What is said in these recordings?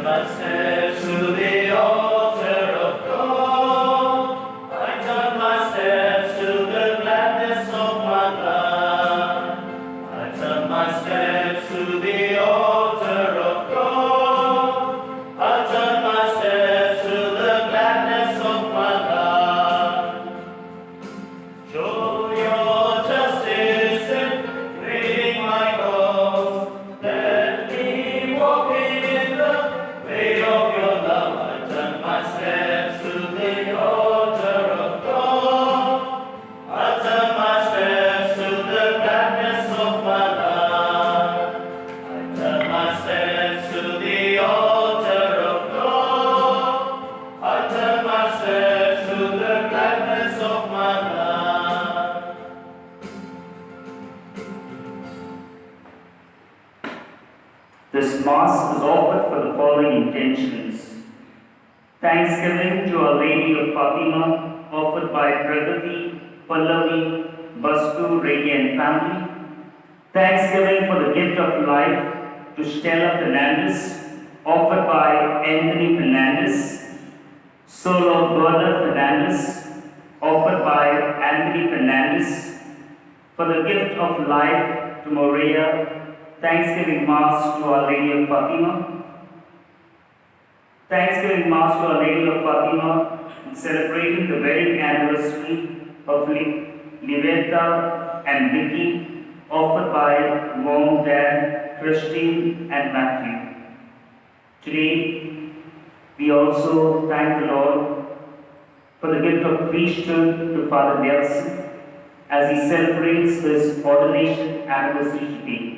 my steps to the altar of God. I turn my steps to the gladness of my life. I turn my steps to the altar of God. I turn my steps to the gladness of my life. Show your justice in freeing my cause. Let me walk in the way of your love. I turn my steps to the altar of God. I turn my steps to the gladness of my life. I turn my steps to the altar of God. I turn my steps to the gladness of my life. This Mass is offered for the following intentions. Thanksgiving to Our Lady of Fatima, offered by Pragati, Pallavi, Bastu, Reddy and family. Thanksgiving for the gift of life to Stella Fernandez, offered by Anthony Fernandez. Solo Berta Fernandez, offered by Anthony Fernandez. For the gift of life to Maria, Thanksgiving Mass to Our Lady of Fatima. Thanksgiving Mass to Our Lady of Fatima, celebrating the wedding anniversary of Livetta and Vicky, offered by Mom, Dad, Christine and Matthew. Today, we also thank the Lord for the gift of priesthood to Father Nelson as he celebrates his ordination anniversary today.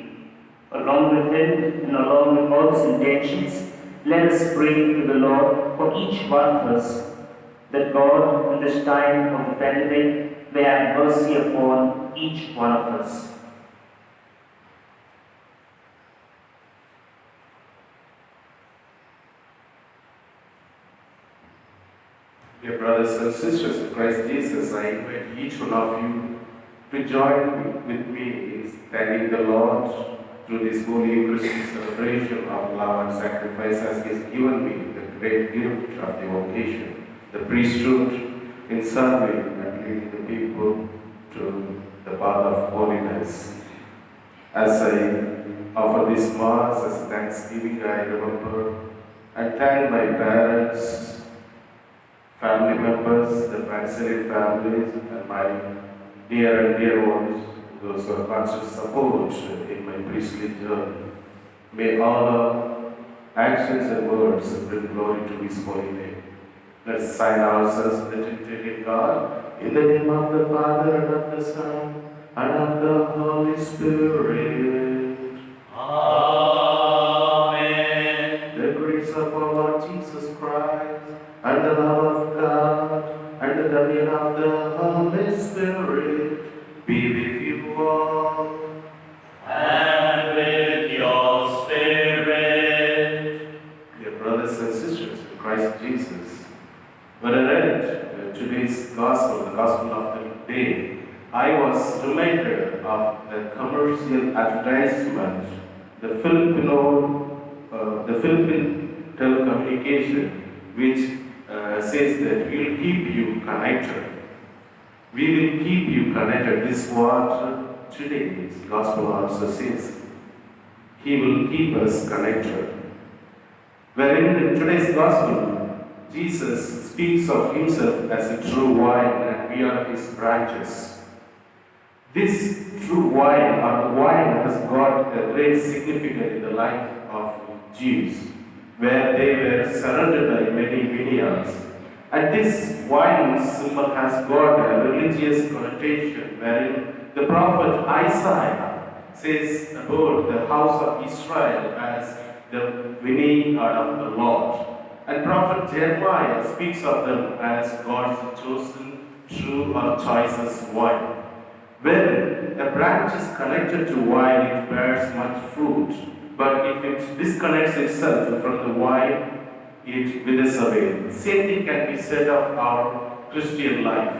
Along with him and along with all his intentions, let us pray to the Lord for each one of us, that God, in this time of the pandemic, may have mercy upon each one of us. Dear brothers and sisters in Christ Jesus, I invite each one of you to join with me in thanking the Lord through this holy Eucharistic celebration of love and sacrifice as He has given me the great gift of the vocation, the priesthood in serving and leading the people to the path of holiness. As I offer this Mass as a thanksgiving, I remember and thank my parents, family members, the Franciscan families, and my dear and dear ones, those who are constant support in my priestly journey. May all our actions and words bring glory to His holy name. Let's sign ourselves meditating God in the name of the Father and of the Son and of the Holy Spirit. Amen. The grace of our Lord Jesus Christ and the love of God and the communion of the Holy Spirit be with you all. And with your spirit. Dear brothers and sisters in Christ Jesus, when I read today's Gospel, the Gospel of the day, I was reminded of the commercial advertisement, the Philippine telecommunication, which says that we will keep you connected. We will keep you connected. This is what today's Gospel also says. He will keep us connected. Wherein in today's Gospel, Jesus speaks of Himself as a true vine and we are His branches. This true vine or the vine has got a great significance in the life of Jews, where they were surrounded by many vineyards. And this vine symbol has got a religious connotation, wherein the prophet Isaiah says about the house of Israel as the vineyard of the Lord. And prophet Jeremiah speaks of them as God's chosen, true or choicest vine. When a branch is connected to vine, it bears much fruit. But if it disconnects itself from the vine, it withers away. The same thing can be said of our Christian life.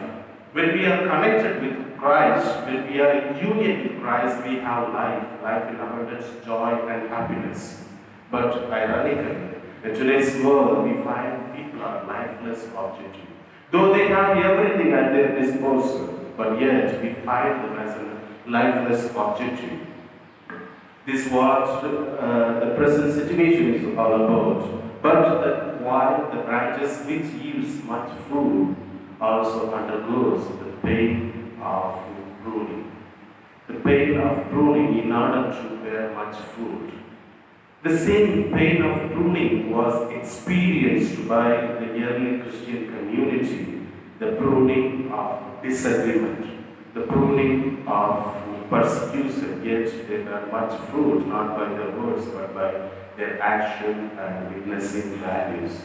When we are connected with Christ, when we are in union with Christ, we have life in abundance, joy and happiness. But ironically, In today's world, we find people are lifeless objects. Though they have everything at their disposal, but yet we find them as a lifeless object. This is what the present situation is all about. But while the branches which yields much fruit also undergoes the pain of pruning. The pain of pruning in order to bear much fruit. The same pain of pruning was experienced by the early Christian community, the pruning of disagreement, the pruning of persecution, yet they bear much fruit, not by their words, but by their action and witnessing values.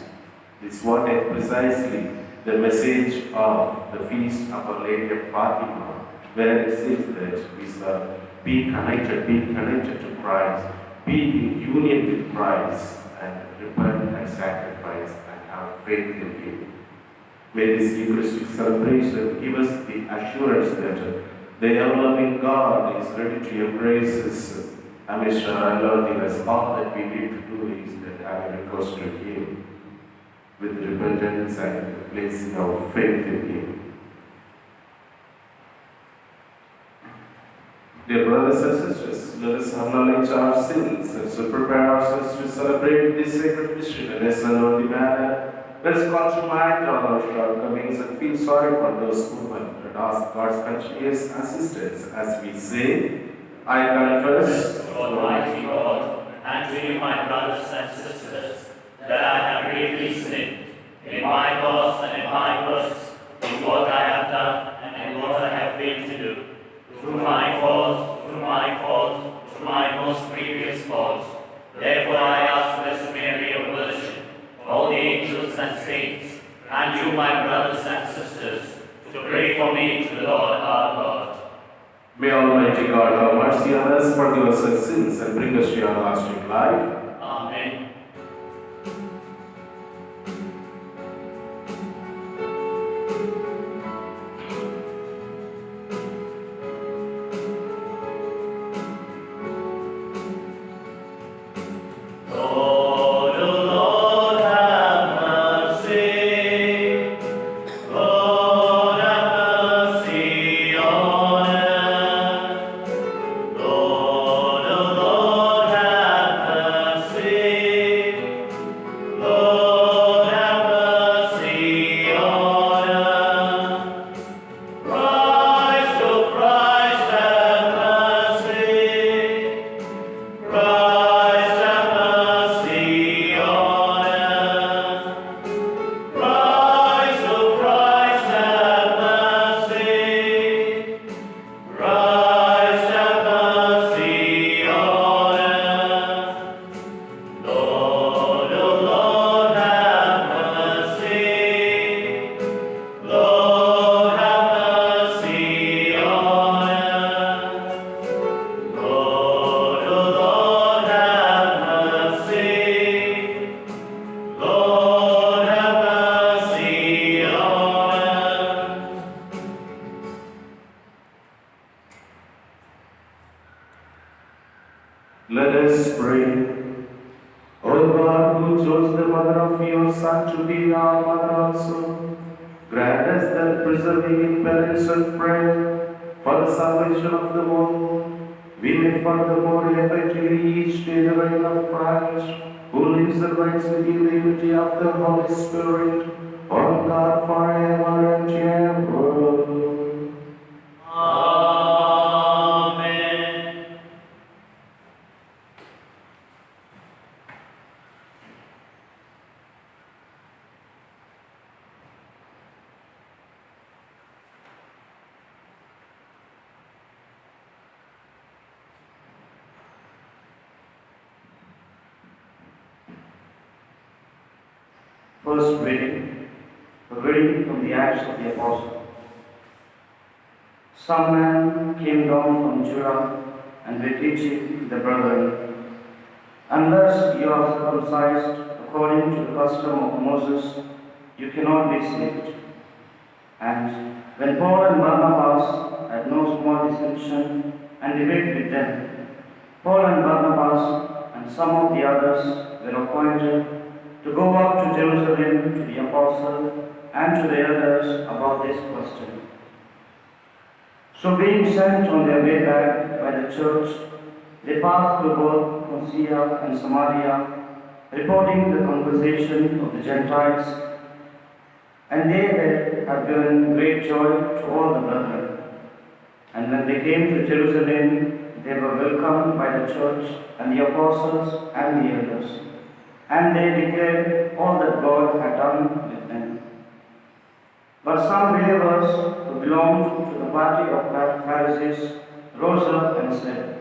This is what is precisely the message of the feast of Our Lady of Fatima, where it says that we shall be connected to Christ, be in union with Christ, and repent and sacrifice and have faith in Him. May this Eucharistic celebration give us the assurance that the ever-loving God is ready to embrace His Amisha and loneliness. All that we need to do is that having recourse to Him with repentance and placing our faith in Him. Dear brothers and sisters, let us acknowledge our sins and so prepare ourselves to celebrate this sacred mystery in a solemn manner. Let us call to mind all our shortcomings and feel sorry for those who and ask God's continuous assistance as we say, I confess, Almighty God, and to you, my brothers and sisters, that I have really sinned in my thoughts and in my words, in what I have done and in what I have failed to do. Through my faults, through my most grievous faults. Therefore I ask this Mary of Virgin, all the angels and saints, and you, my brothers and sisters, to pray for me to the Lord our God. May Almighty God have mercy on us, forgive us our sins, and bring us to everlasting life. Amen. Lord, O Lord, have mercy. Lord, have mercy on us. Lord, O Lord, have mercy. Lord, have mercy on us. Christ, O Christ, have mercy. Christ, have mercy on us. Christ, O Christ, have mercy. Christ, have mercy on us. Lord, O Lord, have mercy. Lord, have mercy on us. Lord, O Lord, have mercy. Lord, have mercy on us. Let us pray. O God, who chose the mother of your Son to be our mother also, grant us that preserving in parents and prayer for the salvation of the world, we may furthermore effectively each day the reign of Christ, who lives and reigns with you in the unity of the Holy Spirit, one God forever and ever. Amen. First reading, a reading from the Acts of the Apostles. Some man came down from Judah and were teaching the brethren, unless you are circumcised according to the custom of Moses, you cannot be saved. And when Paul and Barnabas had no small dissension and debate with them, Paul and Barnabas and some of the others were appointed to go up to Jerusalem to the apostles and to the elders about this question. So being sent on their way back by the church, they passed through both Phrygia and Samaria, reporting the conversation of the Gentiles, and they had given great joy to all the brethren. And when they came to Jerusalem, they were welcomed by the church and the apostles and the elders, and they declared all that God had done with them. But some believers who belonged to the party of Pharisees rose up and said,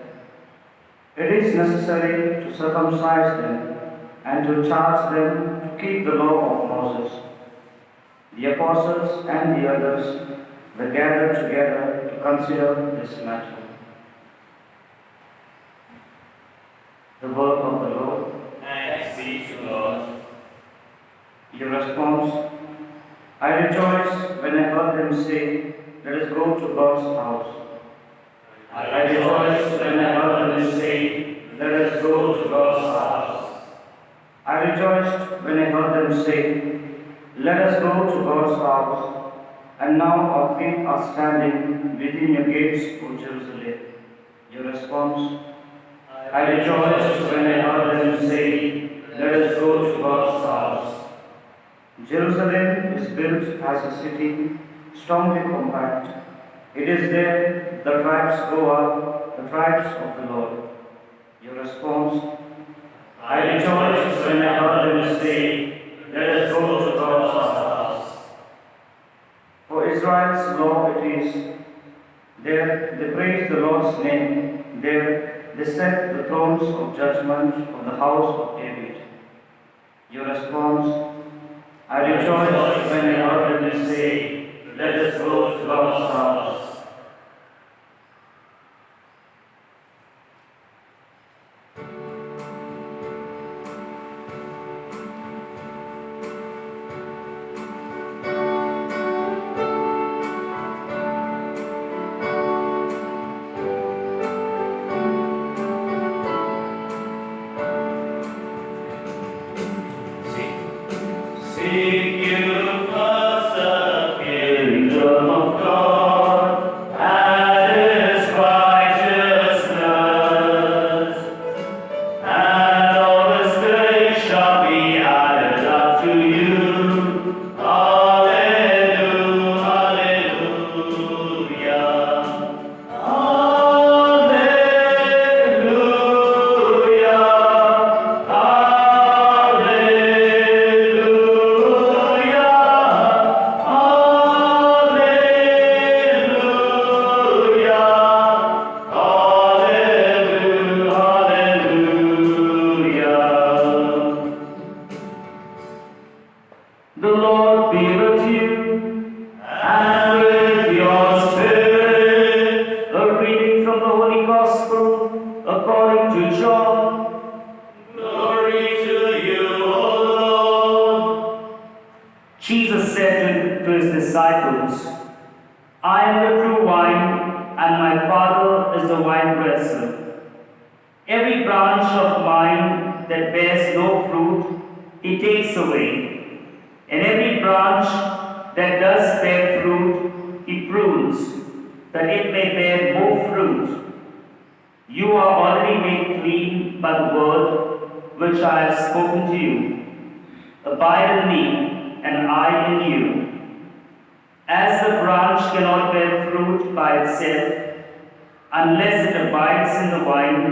"It is necessary to circumcise them and to charge them to keep the law of Moses." The apostles and the elders were gathered together to consider this matter. The word of the Lord. Thanks be to God. Your response: I rejoice when I heard them say, "Let us go to God's house." I rejoice when I heard them say, "Let us go to God's house." I rejoiced when I heard them say, "Let us go to God's house." And now our feet are standing within your gates, O Jerusalem. Your response: I rejoiced when I heard them say, "Let us go to God's house." Jerusalem is built as a city, strongly compact. It is there the tribes go up, the tribes of the Lord. Your response: I rejoiced when I heard them say, "Let us go to God's house." For Israel's law it is. There they praise the Lord's name. There they set the thrones of judgment of the house of David. Your response: I rejoiced when I heard them say, "Let us go to God's house." Seek you first the kingdom of God and His righteousness, and all His grace shall be added unto you. Alleluia, alleluia, The Lord be with you, and with your spirit. A reading from the Holy Gospel according to John. Glory to you, O Lord. Jesus said to his disciples, "I am the true vine, and my Father is the vine-dresser. Every branch of mine that bears no fruit, He takes away. And every branch that does bear fruit, He prunes, that it may bear more fruit. You are already made clean by the word which I have spoken to you. Abide in me, and I in you. As the branch cannot bear fruit by itself unless it abides in the vine,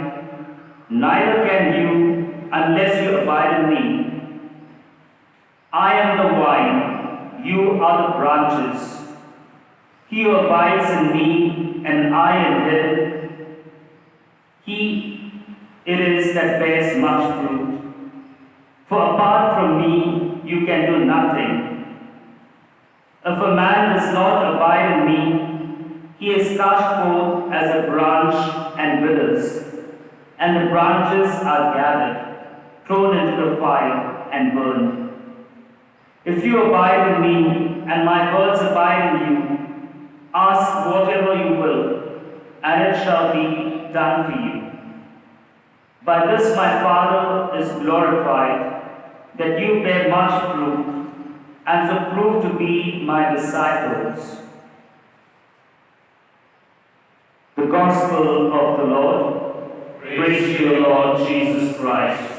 neither can you unless you abide in me. I am the vine, you are the branches. He who abides in me, and I in him, he it is that bears much fruit. For apart from me, you can do nothing. If a man does not abide in me, he is cast forth as a branch and withers, and the branches are gathered, thrown into the fire, and burned. If you abide in me, and my words abide in you, ask whatever you will, and it shall be done for you. By this my Father is glorified, that you bear much fruit, and so prove to be my disciples. The Gospel of the Lord. Praise to you, Lord Jesus Christ.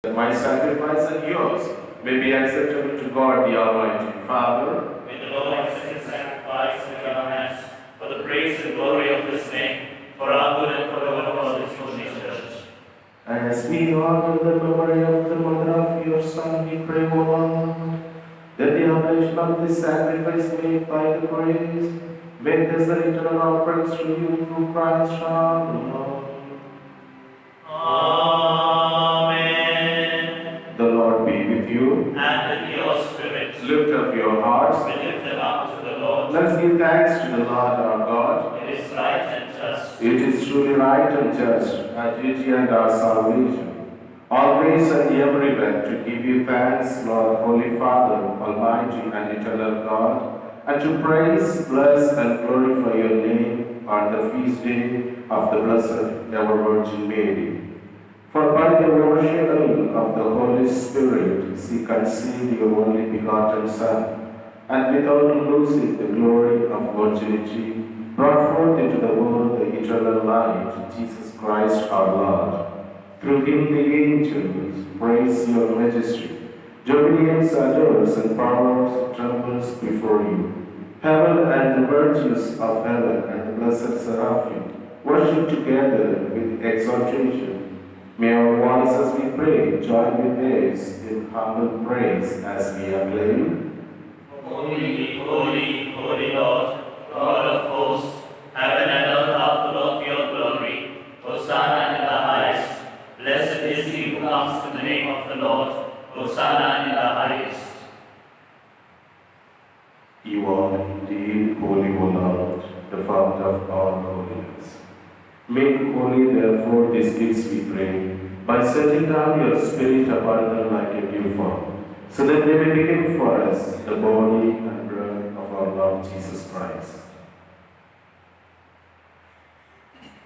My sacrifice and yours may be acceptable to God the Almighty Father. May the Lord accept the sacrifice at our hands for the praise and glory of His name, for our good and for the good of His holy church. As we honor the memory of the mother of your Son, we pray, O Lord, that the oblation of this sacrifice made by the praise make us the eternal offerings to you through Christ our Lord. Amen. The Lord be with you. And with your spirit, Lift up your hearts. we lift them up to the Lord. Let's give thanks to the Lord our God. It is right and just. It is truly right and just, our duty and our salvation, always and everywhere to give you thanks, Lord, Holy Father, Almighty and eternal God, and to praise, bless, and glorify your name on the feast day of the Blessed Ever Virgin Mary. For by the overshadow of the Holy Spirit, she conceived your only begotten Son, and without losing the glory of virginity, brought forth into the world the eternal light, Jesus Christ our Lord. Through him the angels praise your majesty. Dominions, adores, and powers trembles before you. Heaven and the virtues of heaven and the blessed seraphim worship together with exaltation. May our voices, we pray, join with theirs in humble praise as we acclaim. Holy, holy, holy Lord, God of hosts, heaven and earth are full of your glory. Hosanna in the highest. Blessed is he who comes in the name of the Lord. Hosanna in the highest. You are indeed holy, O Lord, the fount of all holiness. Make holy, therefore, these gifts, we pray, by sending down your Spirit upon them like a dew fall, so that they may become for us the body and blood of our Lord Jesus Christ.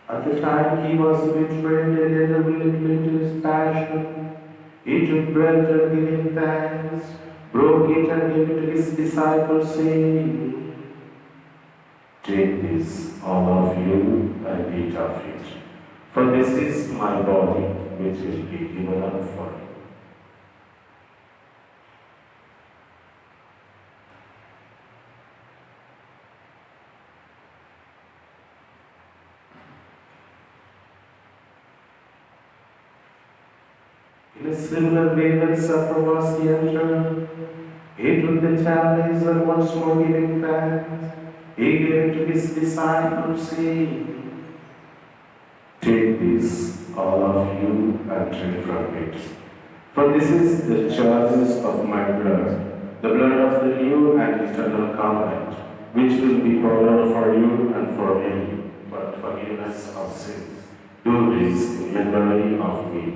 At the time he was betrayed and delivered into his passion, he took bread and giving thanks, broke it and gave it to his disciples, saying, "Take this, all of you, and eat of it. For this is my body, which will be given up for you." In a similar way, when supper was entered, he took the chalice and once more giving thanks, he gave it to his disciples, saying, "Take this, all of you, and drink from it. For this is the chalice of my blood, the blood of the new and eternal covenant, which will be poured out for you and for many for the forgiveness of sins. Do this in memory of me."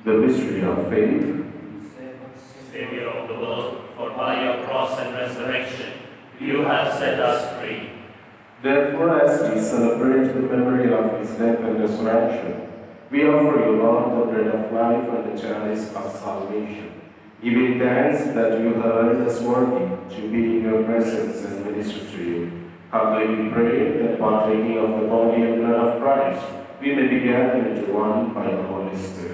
The mystery of faith. Savior of the world, for by your cross and resurrection, you have set us free. Therefore, as we celebrate the memory of his death and resurrection, we offer you, Lord, the bread of life and the chalice of salvation, giving thanks that you have made us worthy to be in your presence and minister to you. Humbly we pray that partaking of the body and blood of Christ, we may be gathered into one by the Holy Spirit.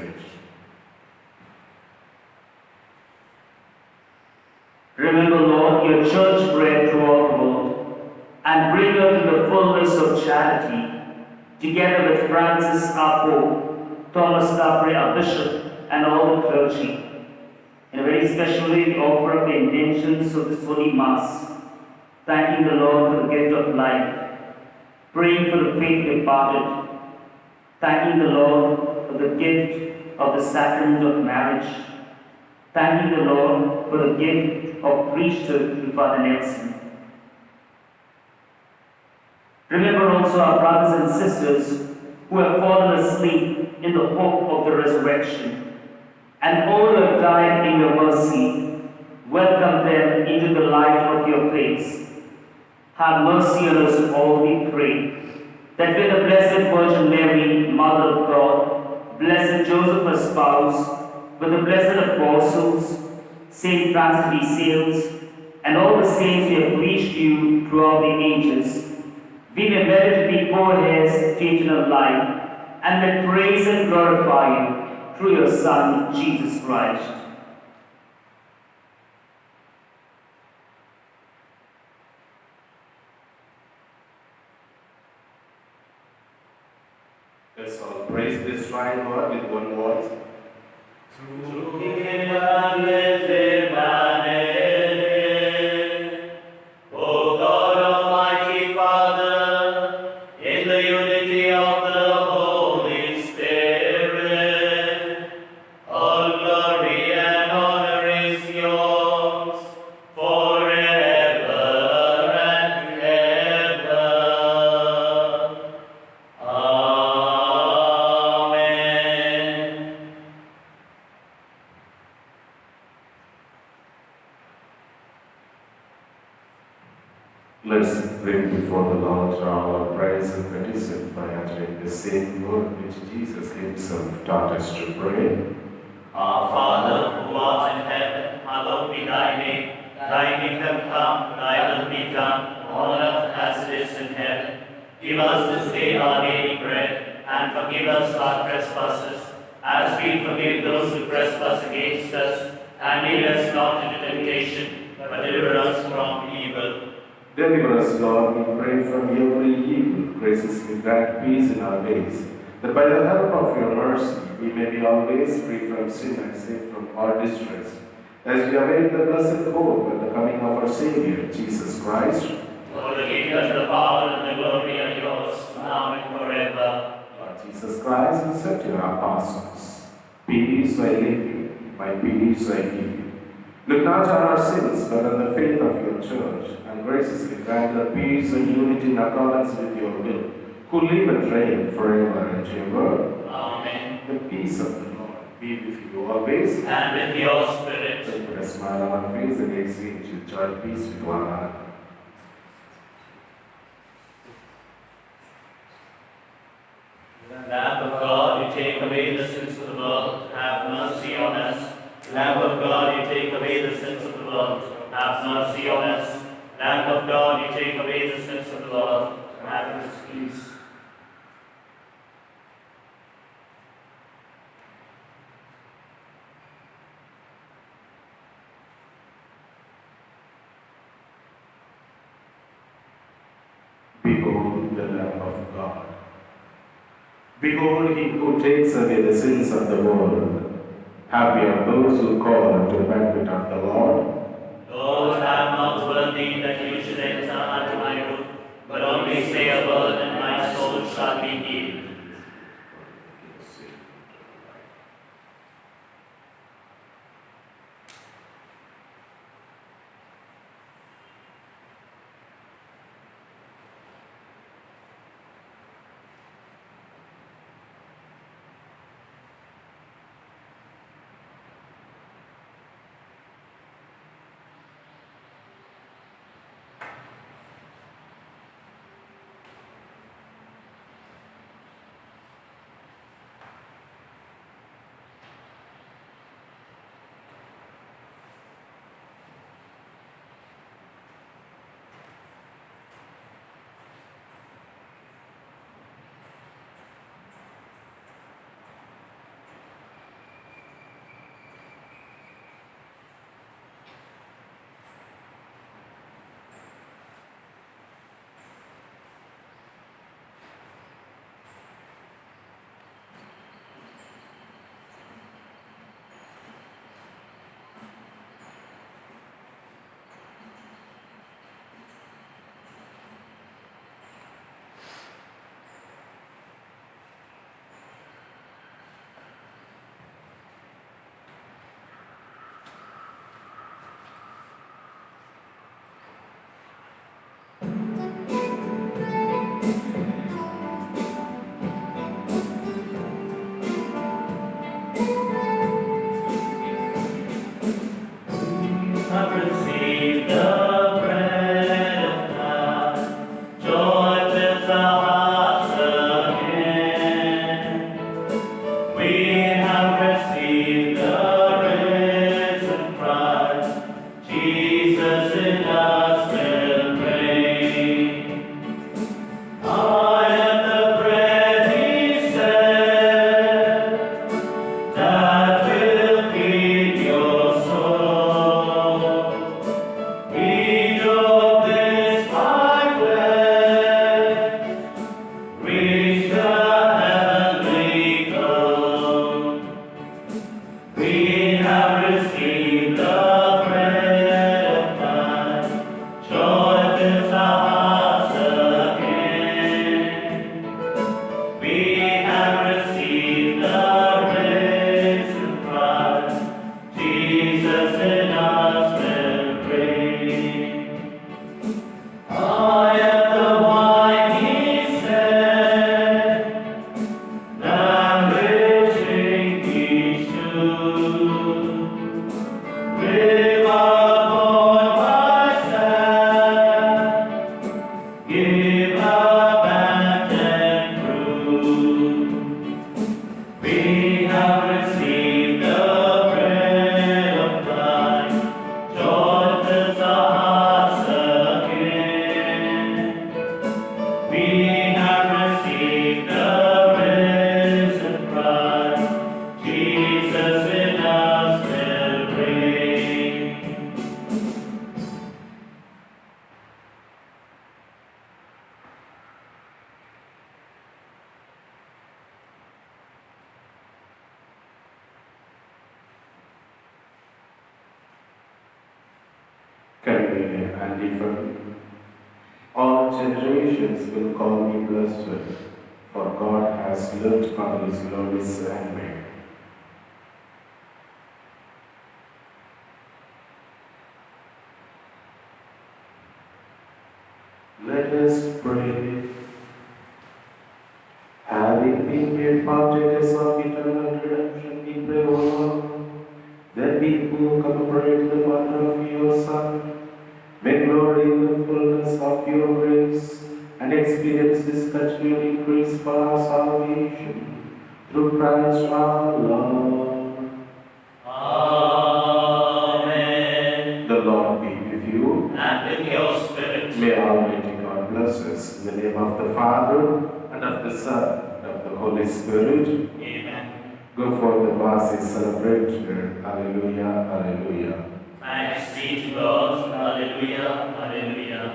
Remember, Lord, your church spread throughout the world, and bring her to the fullness of charity, together with Francis our Pope, Thomas Capre our Bishop, and all the clergy. In a very special way, we offer up the intentions of this Holy Mass, thanking the Lord for the gift of life, praying for the faith departed, thanking the Lord for the gift of the sacrament of marriage, thanking the Lord for the gift of priesthood to Father Nelson. Remember also our brothers and sisters who have fallen asleep in the hope of the resurrection, and all who have died in your mercy. Welcome them into the light of your face. Have mercy on us all, we pray, that with the Blessed Virgin Mary, Mother of God, Blessed Joseph, her spouse, with the blessed apostles, Saint Francis de Sales, and all the saints who have preached you throughout the ages, we may merit to be co-heirs to eternal life, and may praise and glorify you through your Son, Jesus Christ. Let's all praise this shrine, Lord, with one voice. Through him and with him and in him, O God Almighty Father, in the unity of the Holy Spirit, all glory and honor is yours forever and ever. Amen. Let's bring before the Lord our praise and petition by uttering the same word which Jesus himself taught us to pray. Our Father, who art in heaven, hallowed be thy name. Thy kingdom come, thy will be done, on earth as it is in heaven. Give us this day our daily bread, and forgive us our trespasses, as we forgive those who trespass against us. And lead us not into temptation, but deliver us from evil. Deliver us, Lord, we pray, from every evil. Graciously grant peace in our days, that by the help of your mercy we may be always free from sin and safe from all distress, as we await the blessed hope and the coming of our Savior, Jesus Christ. For the kingdom, the power, and the glory are yours, now and forever. Lord Jesus Christ, who said to your apostles, "Peace I leave you, my peace I give you." Look not on our sins, but on the faith of your church, and graciously grant her peace and unity in accordance with your will, who live and reign forever and ever. Amen. The peace of the Lord be with you always. And with your spirit. So put a smile on our face and exchange with joy and peace with one another. Lamb of God, you take away the sins of the world, have mercy on us. Lamb of God, you take away the sins of the world, have mercy on us. Lamb of God, you take away the sins of the world, have mercy. Behold the Lamb of God. Behold he who takes away the sins of the world. Happy are those who call to the banquet of the Lord. Lord, I am not worthy that you should enter under my roof, but only say a word and my soul shall be healed. Have received the bread of God, joy fills our hearts again. We have received the risen Christ, Jesus in us will reign. I am the bread, he said, that will feed your soul. Eat of this my flesh, reach the heavenly throne. We have received the bread of life, joy fills our hearts again. We have received the risen Christ, Jesus in us will reign. I am the wine, he said, that will drink each too. Live upon my side, give abundant fruit. We have received the bread of life, joy fills our hearts again. We have received the risen Christ, Jesus in us will reign. Convenient and different. All generations will call me blessed, for God has looked on his glorious handmaid. Let us pray. Having been made partakers of eternal redemption, we pray, O Lord, that we who commemorate the wonder of your Son may glory in the fullness of your grace and experience this continued increase for our salvation through Christ our Lord. Amen. The Lord be with you. And with your spirit. May Almighty God bless us in the name of the Father, and of the Son, and of the Holy Spirit. Amen. Go forth, the Mass is celebrated. Alleluia, alleluia. Thanks be to God. Hallelujah. Hallelujah.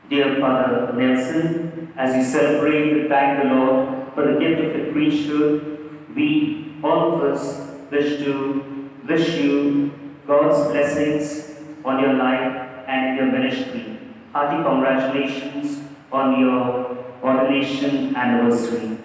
Dear Father Nelson, as you celebrate to thank the Lord for the gift of the priesthood, we, all of us, wish you God's blessings on your life and in your ministry. Hearty congratulations on your ordination anniversary.